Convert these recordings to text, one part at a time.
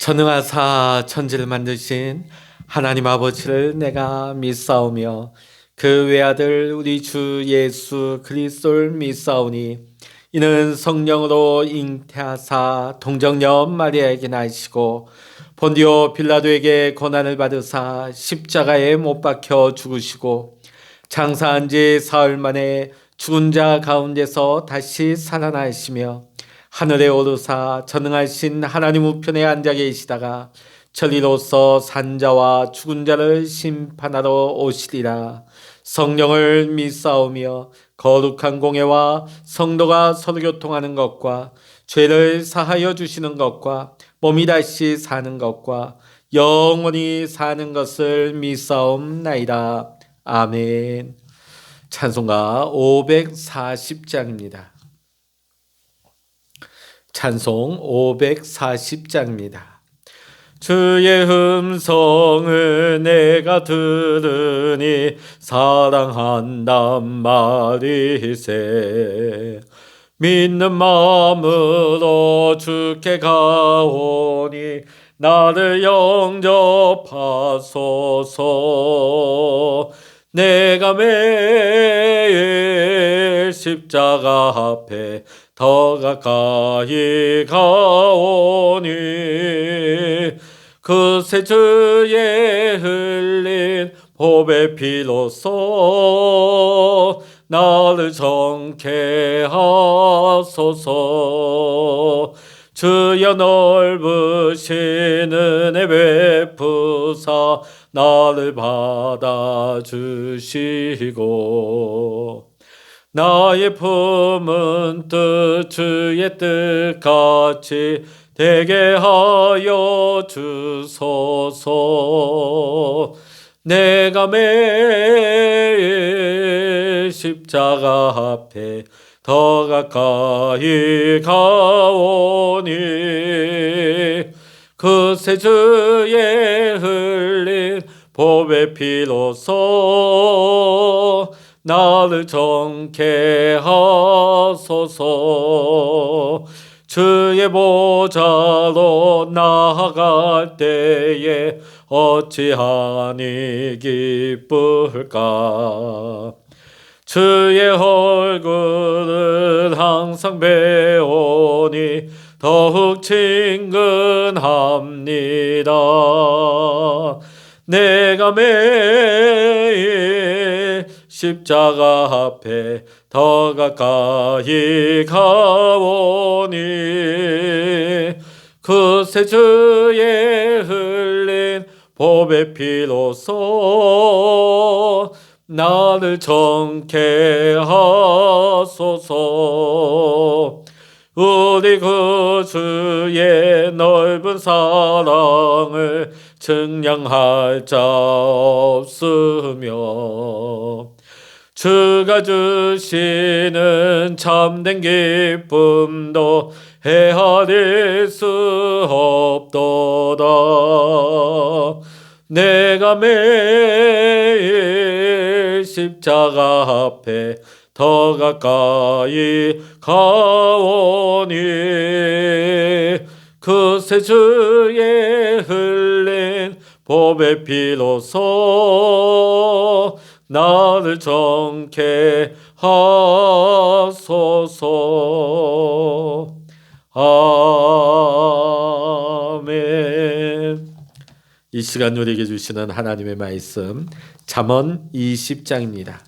전능하사 천지를 만드신 하나님 아버지를 내가 믿사오며 그 외아들 우리 주 예수 그리스도를 믿사오니 이는 성령으로 잉태하사 동정녀 마리아에게 나시고 본디오 빌라도에게 고난을 받으사 십자가에 못 박혀 죽으시고 장사한 지 사흘 만에 죽은 자 가운데서 다시 살아나시며 하늘에 오르사 전능하신 하나님 우편에 앉아 계시다가 천리로서 산자와 죽은 자를 심판하러 오시리라. 성령을 믿사오며 거룩한 공예와 성도가 서로 교통하는 것과 죄를 사하여 주시는 것과 몸이 다시 사는 것과 영원히 사는 것을 믿사옵나이다. 아멘. 찬송가 540장입니다. 찬송 540장입니다. 주의 음성을 내가 들으니 사랑한단 말이세. 믿는 마음으로 주께 가오니 나를 영접하소서. 내가 매일 십자가 앞에 더 가까이 가오니 그새 주의 흘린 보배 피로써 나를 정케 하소서. 주여 넓으신 은혜 베푸사 나를 받아주시고 나의 품은 뜻 주의 뜻같이 되게 하여 주소서. 내가 매일 십자가 앞에 더 가까이 가오니 그새 주의 흘린 보배 피로써 나를 정케 하소서. 주의 보좌로 나아갈 때에 어찌하니 기쁠까. 주의 얼굴을 항상 배우니 더욱 친근합니다. 내가 매일 십자가 앞에 더 가까이 가오니 그새 주의 흘린 보배 피로써 나를 정케 하소서. 우리 구주의 넓은 사랑을 증량할 자 없으며 주가 주시는 참된 기쁨도 헤아릴 수 없도다. 내가 매일 십자가 앞에 더 가까이 가오니 그새 주의 흘린 보배 피로써 나를 정케 하소서. 아멘. 이 시간 우리에게 주시는 하나님의 말씀 잠언 20장입니다.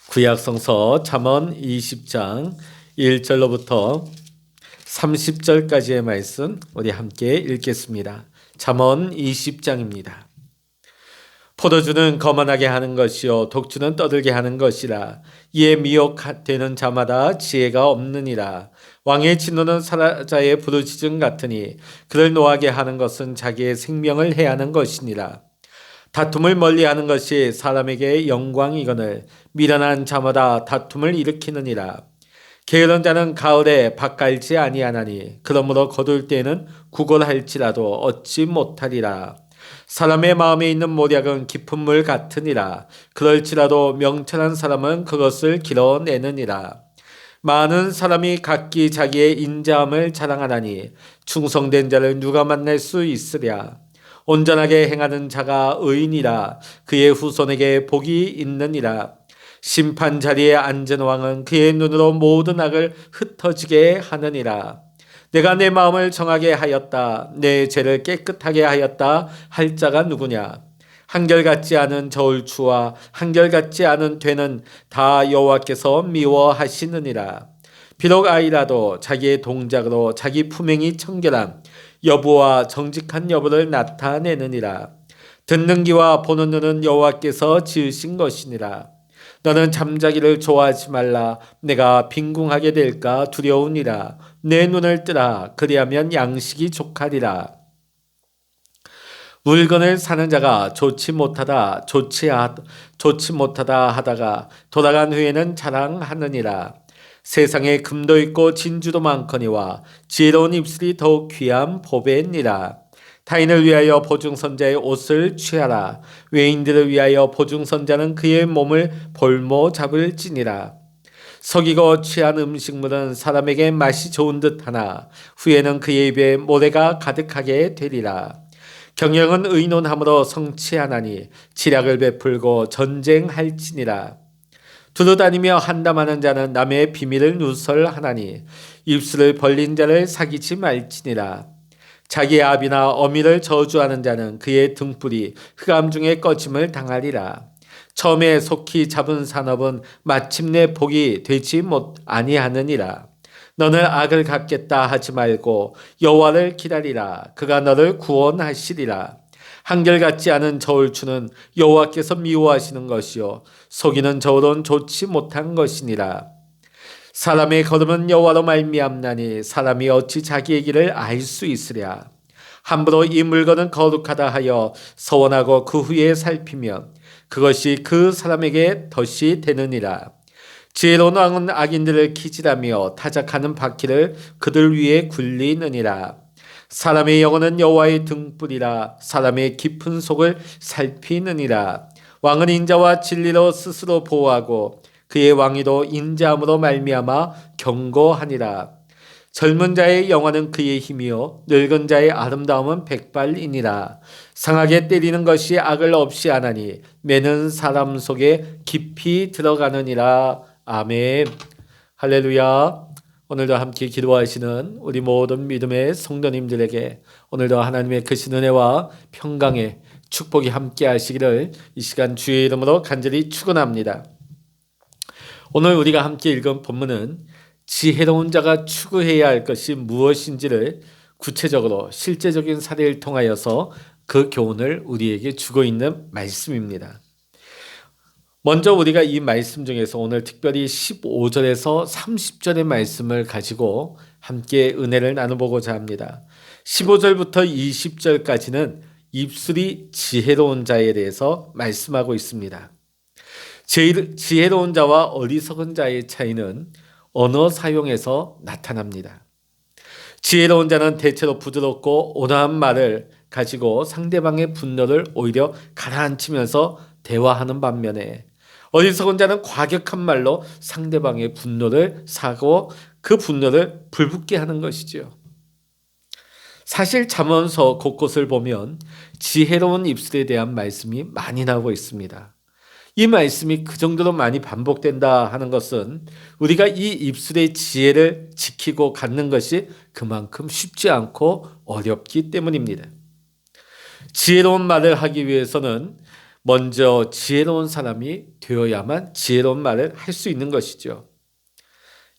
구약성서 잠언 20장 1절로부터 30절까지의 말씀 우리 함께 읽겠습니다. 잠언 20장입니다. 포도주는 거만하게 하는 것이요 독주는 떠들게 하는 것이라. 이에 미혹되는 자마다 지혜가 없느니라. 왕의 진노는 사자의 부르짖음 같으니 그를 노하게 하는 것은 자기의 생명을 해하는 것이니라. 다툼을 멀리하는 것이 사람에게 영광이거늘 미련한 자마다 다툼을 일으키느니라. 게으른 자는 가을에 밭 갈지 아니하나니 그러므로 거둘 때에는 구걸할지라도 얻지 못하리라. 사람의 마음에 있는 모략은 깊은 물 같으니라. 그럴지라도 명철한 사람은 그것을 길어내느니라. 많은 사람이 각기 자기의 인자함을 자랑하나니 충성된 자를 누가 만날 수 있으랴. 온전하게 행하는 자가 의인이라. 그의 후손에게 복이 있느니라. 심판 자리에 앉은 왕은 그의 눈으로 모든 악을 흩어지게 하느니라. 내가 내 마음을 정하게 하였다. 내 죄를 깨끗하게 하였다. 할 자가 누구냐? 한결같지 않은 저울추와 한결같지 않은 되는 다 여호와께서 미워하시느니라. 비록 아이라도 자기의 동작으로 자기 품행이 청결함 여부와 정직한 여부를 나타내느니라. 듣는 귀와 보는 눈은 여호와께서 지으신 것이니라. 너는 잠자기를 좋아하지 말라. 내가 빈궁하게 될까 두려우니라. 내 눈을 뜨라. 그리하면 양식이 족하리라. 물건을 사는 자가 좋지 못하다 하다가 돌아간 후에는 자랑하느니라. 세상에 금도 있고 진주도 많거니와 지혜로운 입술이 더욱 귀한 보배니라. 타인을 위하여 보증선자의 옷을 취하라. 외인들을 위하여 보증선자는 그의 몸을 볼모 잡을지니라. 석이고 취한 음식물은 사람에게 맛이 좋은 듯하나 후에는 그의 입에 모래가 가득하게 되리라. 경영은 의논함으로 성취하나니 지략을 베풀고 전쟁할지니라. 두루다니며 한담하는 자는 남의 비밀을 누설하나니 입술을 벌린 자를 사귀지 말지니라. 자기의 아비나 어미를 저주하는 자는 그의 등불이 흑암 중에 꺼짐을 당하리라. 처음에 속히 잡은 산업은 마침내 복이 되지 아니하느니라. 너는 악을 갚겠다 하지 말고 여호와를 기다리라. 그가 너를 구원하시리라. 한결같지 않은 저울추는 여호와께서 미워하시는 것이요 속이는 저울은 좋지 못한 것이니라. 사람의 걸음은 여호와로 말미암나니 사람이 어찌 자기의 길을 알 수 있으랴. 함부로 이 물건은 거룩하다 하여 서원하고 그 후에 살피면 그것이 그 사람에게 덫이 되느니라. 지혜로운 왕은 악인들을 기질하며 타작하는 바퀴를 그들 위에 굴리느니라. 사람의 영혼은 여호와의 등불이라. 사람의 깊은 속을 살피느니라. 왕은 인자와 진리로 스스로 보호하고 그의 왕위도 인자함으로 말미암아 경고하니라. 젊은 자의 영화는 그의 힘이요 늙은 자의 아름다움은 백발이니라. 상하게 때리는 것이 악을 없이 하나니 매는 사람 속에 깊이 들어가느니라. 아멘. 할렐루야. 오늘도 함께 기도하시는 우리 모든 믿음의 성도님들에게 오늘도 하나님의 크신 은혜와 평강의 축복이 함께 하시기를 이 시간 주의 이름으로 간절히 축원합니다. 오늘 우리가 함께 읽은 본문은 지혜로운 자가 추구해야 할 것이 무엇인지를 구체적으로 실제적인 사례를 통하여서 그 교훈을 우리에게 주고 있는 말씀입니다. 먼저 우리가 이 말씀 중에서 오늘 특별히 15절에서 30절의 말씀을 가지고 함께 은혜를 나눠보고자 합니다. 15절부터 20절까지는 입술이 지혜로운 자에 대해서 말씀하고 있습니다. 지혜로운 자와 어리석은 자의 차이는 언어 사용에서 나타납니다. 지혜로운 자는 대체로 부드럽고 온화한 말을 가지고 상대방의 분노를 오히려 가라앉히면서 대화하는 반면에 어리석은 자는 과격한 말로 상대방의 분노를 사고 그 분노를 불붙게 하는 것이죠. 사실 잠언서 곳곳을 보면 지혜로운 입술에 대한 말씀이 많이 나오고 있습니다. 이 말씀이 그 정도로 많이 반복된다 하는 것은 우리가 이 입술의 지혜를 지키고 갖는 것이 그만큼 쉽지 않고 어렵기 때문입니다. 지혜로운 말을 하기 위해서는 먼저 지혜로운 사람이 되어야만 지혜로운 말을 할 수 있는 것이죠.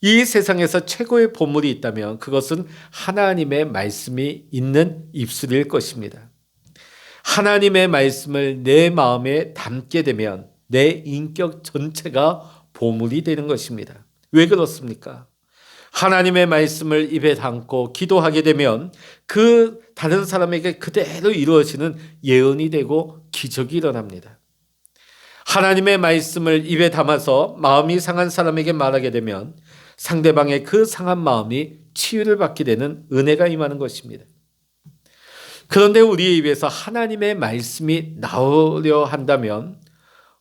이 세상에서 최고의 보물이 있다면 그것은 하나님의 말씀이 있는 입술일 것입니다. 하나님의 말씀을 내 마음에 담게 되면 내 인격 전체가 보물이 되는 것입니다. 왜 그렇습니까? 하나님의 말씀을 입에 담고 기도하게 되면 그 다른 사람에게 그대로 이루어지는 예언이 되고 기적이 일어납니다. 하나님의 말씀을 입에 담아서 마음이 상한 사람에게 말하게 되면 상대방의 그 상한 마음이 치유를 받게 되는 은혜가 임하는 것입니다. 그런데 우리의 입에서 하나님의 말씀이 나오려 한다면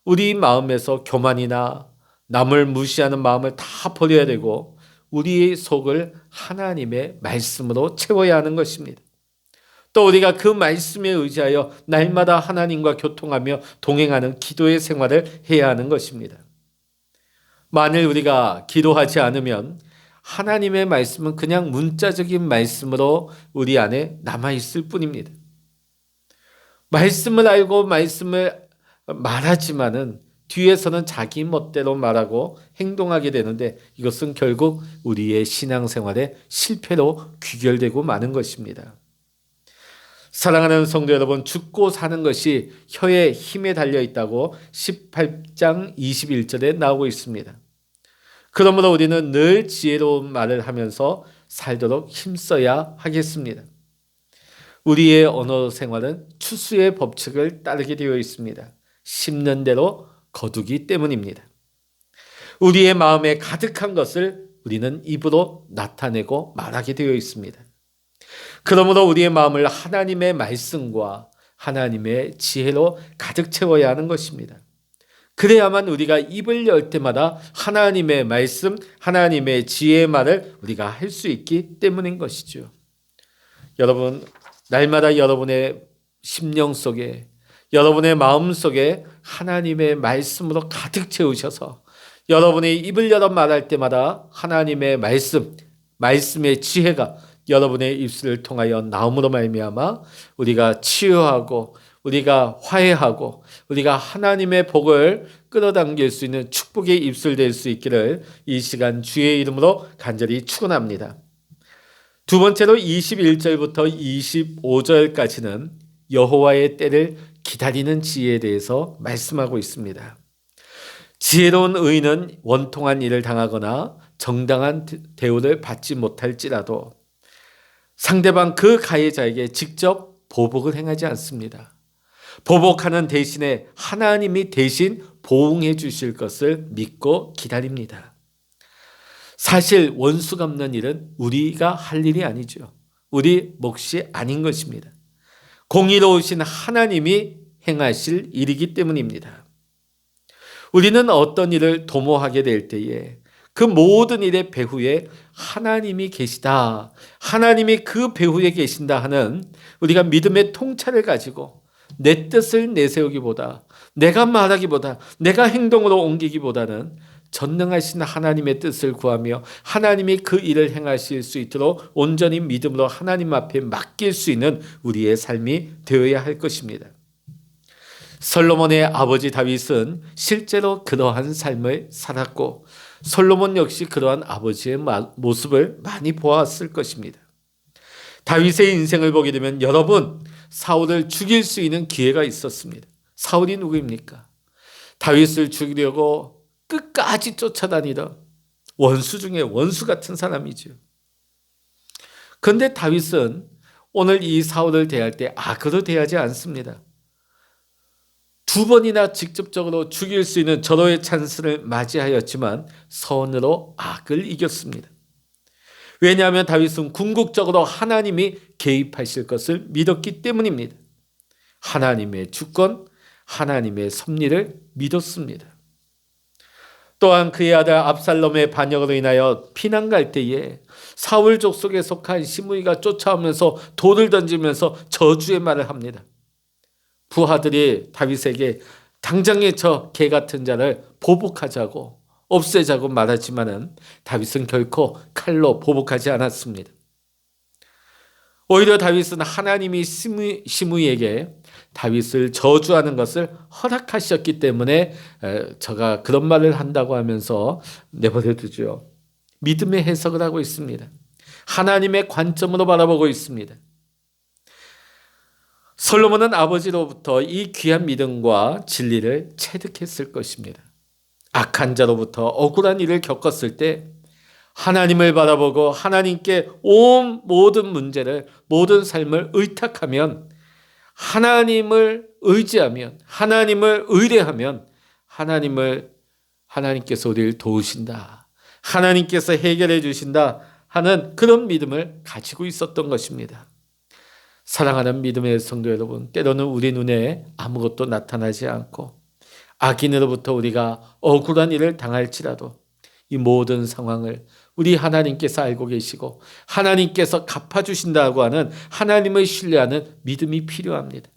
우리 마음에서 교만이나 남을 무시하는 마음을 다 버려야 되고 우리의 속을 하나님의 말씀으로 채워야 하는 것입니다. 또 우리가 그 말씀에 의지하여 날마다 하나님과 교통하며 동행하는 기도의 생활을 해야 하는 것입니다. 만일 우리가 기도하지 않으면 하나님의 말씀은 그냥 문자적인 말씀으로 우리 안에 남아있을 뿐입니다. 말씀을 알고 말씀을 말하지만은 뒤에서는 자기 멋대로 말하고 행동하게 되는데 이것은 결국 우리의 신앙생활의 실패로 귀결되고 마는 것입니다. 사랑하는 성도 여러분, 죽고 사는 것이 혀의 힘에 달려 있다고 18장 21절에 나오고 있습니다. 그러므로 우리는 늘 지혜로운 말을 하면서 살도록 힘써야 하겠습니다. 우리의 언어 생활은 추수의 법칙을 따르게 되어 있습니다. 심는 대로 거두기 때문입니다. 우리의 마음에 가득한 것을 우리는 입으로 나타내고 말하게 되어 있습니다. 그러므로 우리의 마음을 하나님의 말씀과 하나님의 지혜로 가득 채워야 하는 것입니다. 그래야만 우리가 입을 열 때마다 하나님의 말씀, 하나님의 지혜의 말을 우리가 할 수 있기 때문인 것이죠. 여러분, 날마다 여러분의 심령 속에, 여러분의 마음 속에 하나님의 말씀으로 가득 채우셔서 여러분이 입을 열어 말할 때마다 하나님의 말씀, 말씀의 지혜가 여러분의 입술을 통하여 나옴으로 말미암아 우리가 치유하고 우리가 화해하고 우리가 하나님의 복을 끌어당길 수 있는 축복의 입술 될 수 있기를 이 시간 주의 이름으로 간절히 축원합니다. 두 번째로 21절부터 25절까지는 여호와의 때를 기다리는 지혜에 대해서 말씀하고 있습니다. 지혜로운 의인은 원통한 일을 당하거나 정당한 대우를 받지 못할지라도 상대방 그 가해자에게 직접 보복을 행하지 않습니다. 보복하는 대신에 하나님이 대신 보응해 주실 것을 믿고 기다립니다. 사실 원수 갚는 일은 우리가 할 일이 아니죠. 우리 몫이 아닌 것입니다. 공의로우신 하나님이 행하실 일이기 때문입니다. 우리는 어떤 일을 도모하게 될 때에 그 모든 일의 배후에 하나님이 계시다, 하나님이 그 배후에 계신다 하는 우리가 믿음의 통찰을 가지고 내 뜻을 내세우기보다, 내가 말하기보다, 내가 행동으로 옮기기보다는 전능하신 하나님의 뜻을 구하며 하나님이 그 일을 행하실 수 있도록 온전히 믿음으로 하나님 앞에 맡길 수 있는 우리의 삶이 되어야 할 것입니다. 솔로몬의 아버지 다윗은 실제로 그러한 삶을 살았고 솔로몬 역시 그러한 아버지의 모습을 많이 보았을 것입니다. 다윗의 인생을 보게 되면 여러분, 사울을 죽일 수 있는 기회가 있었습니다. 사울이 누구입니까? 다윗을 죽이려고 끝까지 쫓아다니던 원수 중에 원수 같은 사람이죠. 그런데 다윗은 오늘 이 사울을 대할 때 악으로 대하지 않습니다. 두 번이나 직접적으로 죽일 수 있는 절호의 찬스를 맞이하였지만 선으로 악을 이겼습니다. 왜냐하면 다윗은 궁극적으로 하나님이 개입하실 것을 믿었기 때문입니다. 하나님의 주권, 하나님의 섭리를 믿었습니다. 또한 그의 아들 압살롬의 반역으로 인하여 피난 갈 때에 사울 족속에 속한 시므이가 쫓아오면서 돌을 던지면서 저주의 말을 합니다. 부하들이 다윗에게 당장에 저 개 같은 자를 보복하자고 없애자고 말하지만은 다윗은 결코 칼로 보복하지 않았습니다. 오히려 다윗은 하나님이 시므이에게 다윗을 저주하는 것을 허락하셨기 때문에 저가 그런 말을 한다고 하면서 내버려 두죠. 믿음의 해석을 하고 있습니다. 하나님의 관점으로 바라보고 있습니다. 솔로몬은 아버지로부터 이 귀한 믿음과 진리를 체득했을 것입니다. 악한 자로부터 억울한 일을 겪었을 때 하나님을 바라보고 하나님께 온 모든 문제를, 모든 삶을 의탁하면, 하나님을 의지하면, 하나님을 의뢰하면 하나님께서 우리를 도우신다, 하나님께서 해결해 주신다 하는 그런 믿음을 가지고 있었던 것입니다. 사랑하는 믿음의 성도 여러분, 때로는 우리 눈에 아무것도 나타나지 않고 악인으로부터 우리가 억울한 일을 당할지라도 이 모든 상황을 우리 하나님께서 알고 계시고 하나님께서 갚아주신다고 하는 하나님을 신뢰하는 믿음이 필요합니다.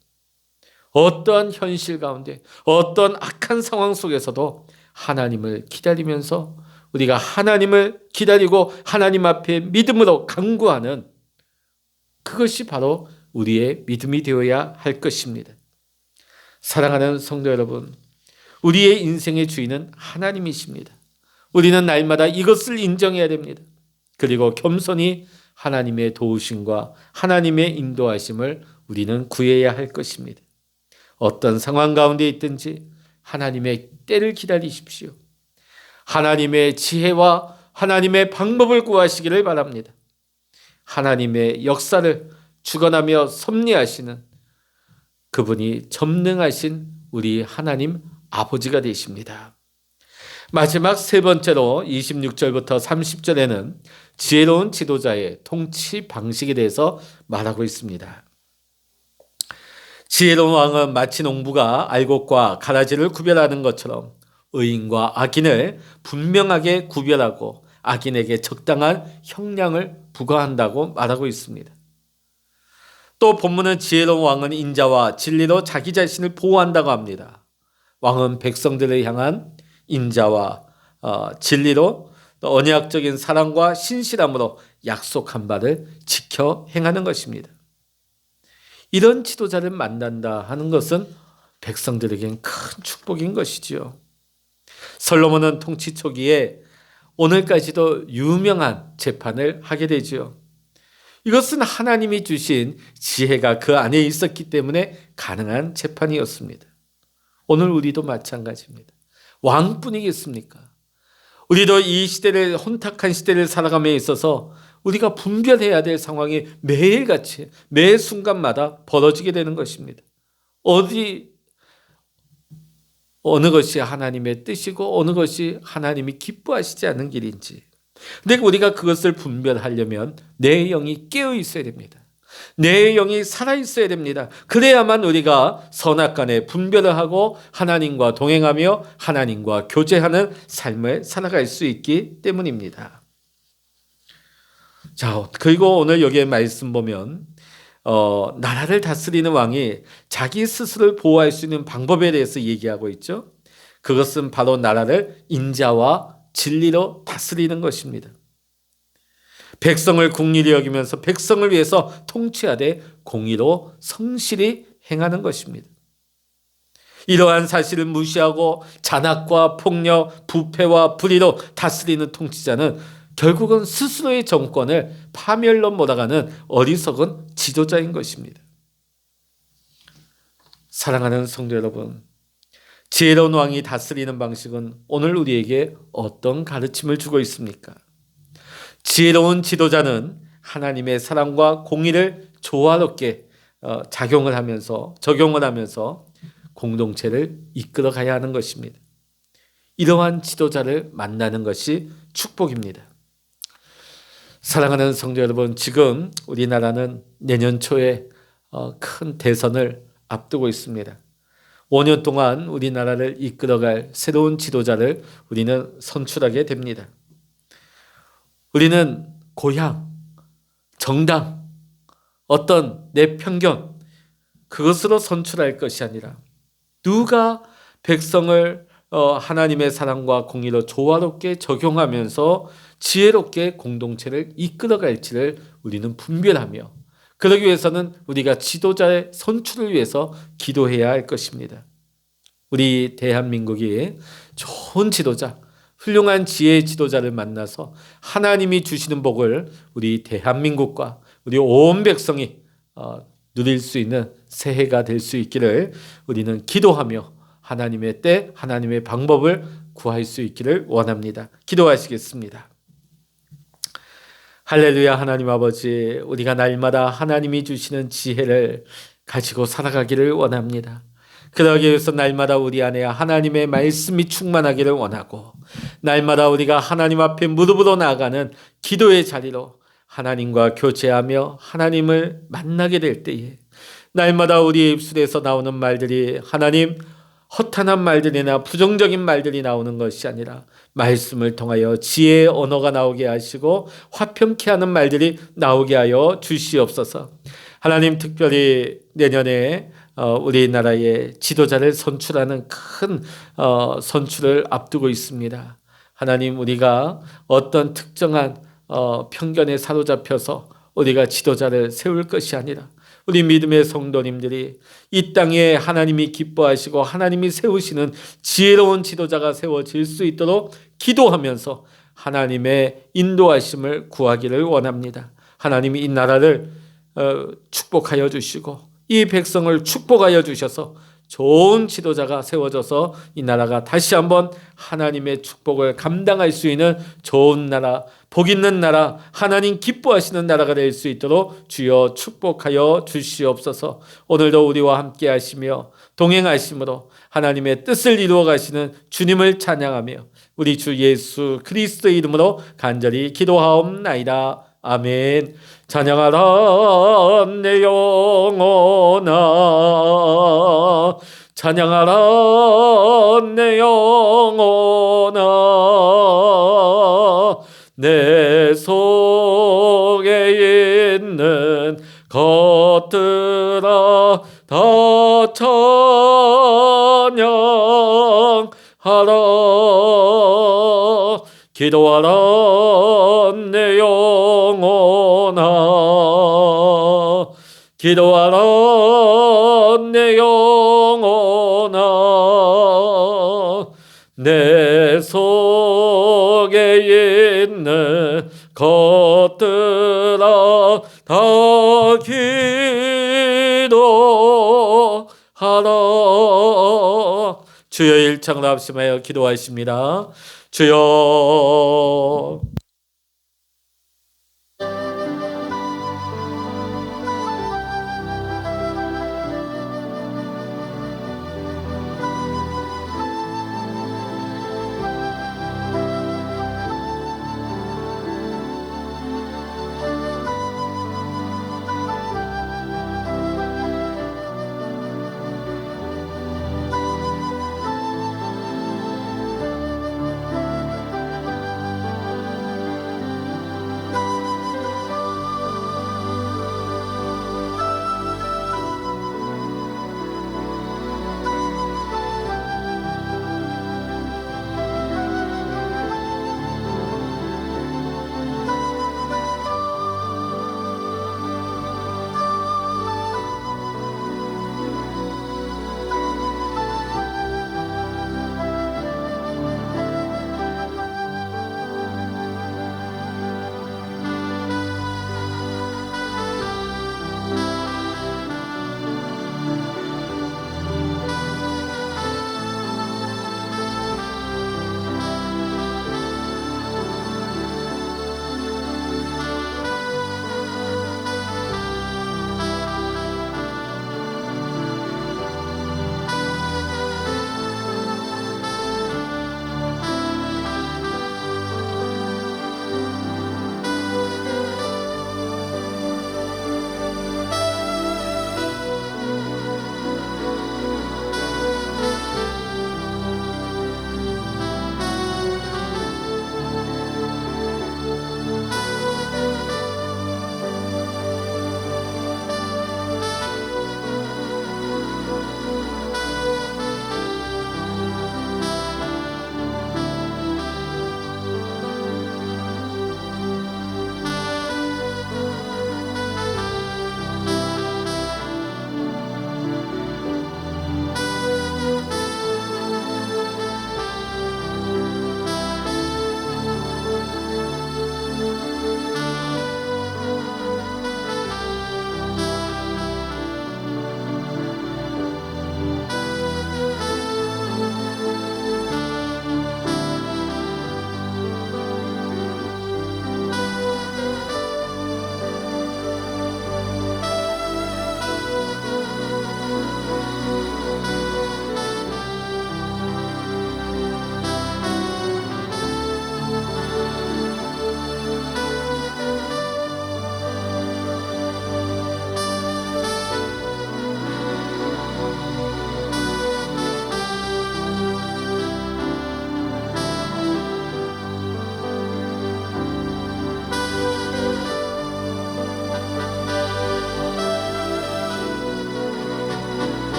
어떠한 현실 가운데 어떤 악한 상황 속에서도 하나님을 기다리면서 우리가 하나님을 기다리고 하나님 앞에 믿음으로 간구하는 그것이 바로 우리의 믿음이 되어야 할 것입니다. 사랑하는 성도 여러분, 우리의 인생의 주인은 하나님이십니다. 우리는 날마다 이것을 인정해야 됩니다. 그리고 겸손히 하나님의 도우심과 하나님의 인도하심을 우리는 구해야 할 것입니다. 어떤 상황 가운데 있든지 하나님의 때를 기다리십시오. 하나님의 지혜와 하나님의 방법을 구하시기를 바랍니다. 하나님의 역사를 주관하며 섭리하시는 그분이 전능하신 우리 하나님 아버지가 되십니다. 마지막 세 번째로 26절부터 30절에는 지혜로운 지도자의 통치 방식에 대해서 말하고 있습니다. 지혜로운 왕은 마치 농부가 알곡과 가라지를 구별하는 것처럼 의인과 악인을 분명하게 구별하고 악인에게 적당한 형량을 부과한다고 말하고 있습니다. 또 본문은 지혜로운 왕은 인자와 진리로 자기 자신을 보호한다고 합니다. 왕은 백성들을 향한 인자와 진리로 언약적인 사랑과 신실함으로 약속한 바를 지켜 행하는 것입니다. 이런 지도자를 만난다 하는 것은 백성들에겐 큰 축복인 것이지요. 솔로몬은 통치 초기에 오늘까지도 유명한 재판을 하게 되지요. 이것은 하나님이 주신 지혜가 그 안에 있었기 때문에 가능한 재판이었습니다. 오늘 우리도 마찬가지입니다. 왕뿐이겠습니까? 우리도 이 시대를 혼탁한 시대를 살아감에 있어서 우리가 분별해야 될 상황이 매일같이 매 순간마다 벌어지게 되는 것입니다. 어느 것이 하나님의 뜻이고 어느 것이 하나님이 기뻐하시지 않는 길인지. 근데 우리가 그것을 분별하려면 내 영이 깨어 있어야 됩니다. 내 영이 살아있어야 됩니다. 그래야만 우리가 선악간에 분별을 하고 하나님과 동행하며 하나님과 교제하는 삶을 살아갈 수 있기 때문입니다. 자, 그리고 오늘 여기에 말씀 보면 나라를 다스리는 왕이 자기 스스로를 보호할 수 있는 방법에 대해서 얘기하고 있죠. 그것은 바로 나라를 인자와 진리로 다스리는 것입니다. 백성을 긍휼히 여기면서 백성을 위해서 통치하되 공의로 성실히 행하는 것입니다. 이러한 사실을 무시하고 잔악과 폭력, 부패와 불의로 다스리는 통치자는 결국은 스스로의 정권을 파멸로 몰아가는 어리석은 지도자인 것입니다. 사랑하는 성도 여러분, 지혜로운 왕이 다스리는 방식은 오늘 우리에게 어떤 가르침을 주고 있습니까? 지혜로운 지도자는 하나님의 사랑과 공의를 조화롭게 적용을 하면서 공동체를 이끌어 가야 하는 것입니다. 이러한 지도자를 만나는 것이 축복입니다. 사랑하는 성도 여러분, 지금 우리나라는 내년 초에 큰 대선을 앞두고 있습니다. 5년 동안 우리나라를 이끌어갈 새로운 지도자를 우리는 선출하게 됩니다. 우리는 고향, 정당, 어떤 내 편견, 그것으로 선출할 것이 아니라 누가 백성을 하나님의 사랑과 공의로 조화롭게 적용하면서 지혜롭게 공동체를 이끌어갈지를 우리는 분별하며 그러기 위해서는 우리가 지도자의 선출을 위해서 기도해야 할 것입니다. 우리 대한민국이 좋은 지도자, 훌륭한 지혜의 지도자를 만나서 하나님이 주시는 복을 우리 대한민국과 우리 온 백성이 누릴 수 있는 새해가 될 수 있기를 우리는 기도하며 하나님의 때, 하나님의 방법을 구할 수 있기를 원합니다. 기도하시겠습니다. 할렐루야. 하나님 아버지, 우리가 날마다 하나님이 주시는 지혜를 가지고 살아가기를 원합니다. 그러기 위해서 날마다 우리 안에 하나님의 말씀이 충만하기를 원하고 날마다 우리가 하나님 앞에 무릎으로 나아가는 기도의 자리로 하나님과 교제하며 하나님을 만나게 될 때에 날마다 우리의 입술에서 나오는 말들이 하나님, 허탄한 말들이나 부정적인 말들이 나오는 것이 아니라 말씀을 통하여 지혜의 언어가 나오게 하시고 화평케 하는 말들이 나오게 하여 주시옵소서. 하나님, 특별히 내년에 우리나라의 지도자를 선출하는 큰 선출을 앞두고 있습니다. 하나님, 우리가 어떤 특정한 편견에 사로잡혀서 우리가 지도자를 세울 것이 아니라 우리 믿음의 성도님들이 이 땅에 하나님이 기뻐하시고 하나님이 세우시는 지혜로운 지도자가 세워질 수 있도록 기도하면서 하나님의 인도하심을 구하기를 원합니다. 하나님이 이 나라를 축복하여 주시고 이 백성을 축복하여 주셔서 좋은 지도자가 세워져서 이 나라가 다시 한번 하나님의 축복을 감당할 수 있는 좋은 나라, 복 있는 나라, 하나님 기뻐하시는 나라가 될 수 있도록 주여 축복하여 주시옵소서. 오늘도 우리와 함께 하시며 동행하심으로 하나님의 뜻을 이루어 가시는 주님을 찬양하며 우리 주 예수 그리스도의 이름으로 간절히 기도하옵나이다. 아멘. 찬양하라 내 영혼아, 찬양하라 내 영혼아, 내 속에 있는 것들아 다 찬양하라. 기도하라 내 영혼아, 기도하라 내 영혼아, 내 속에 있는 것들아 다 기도하라. 주여 일창을 합심하여 기도하십니다. 주여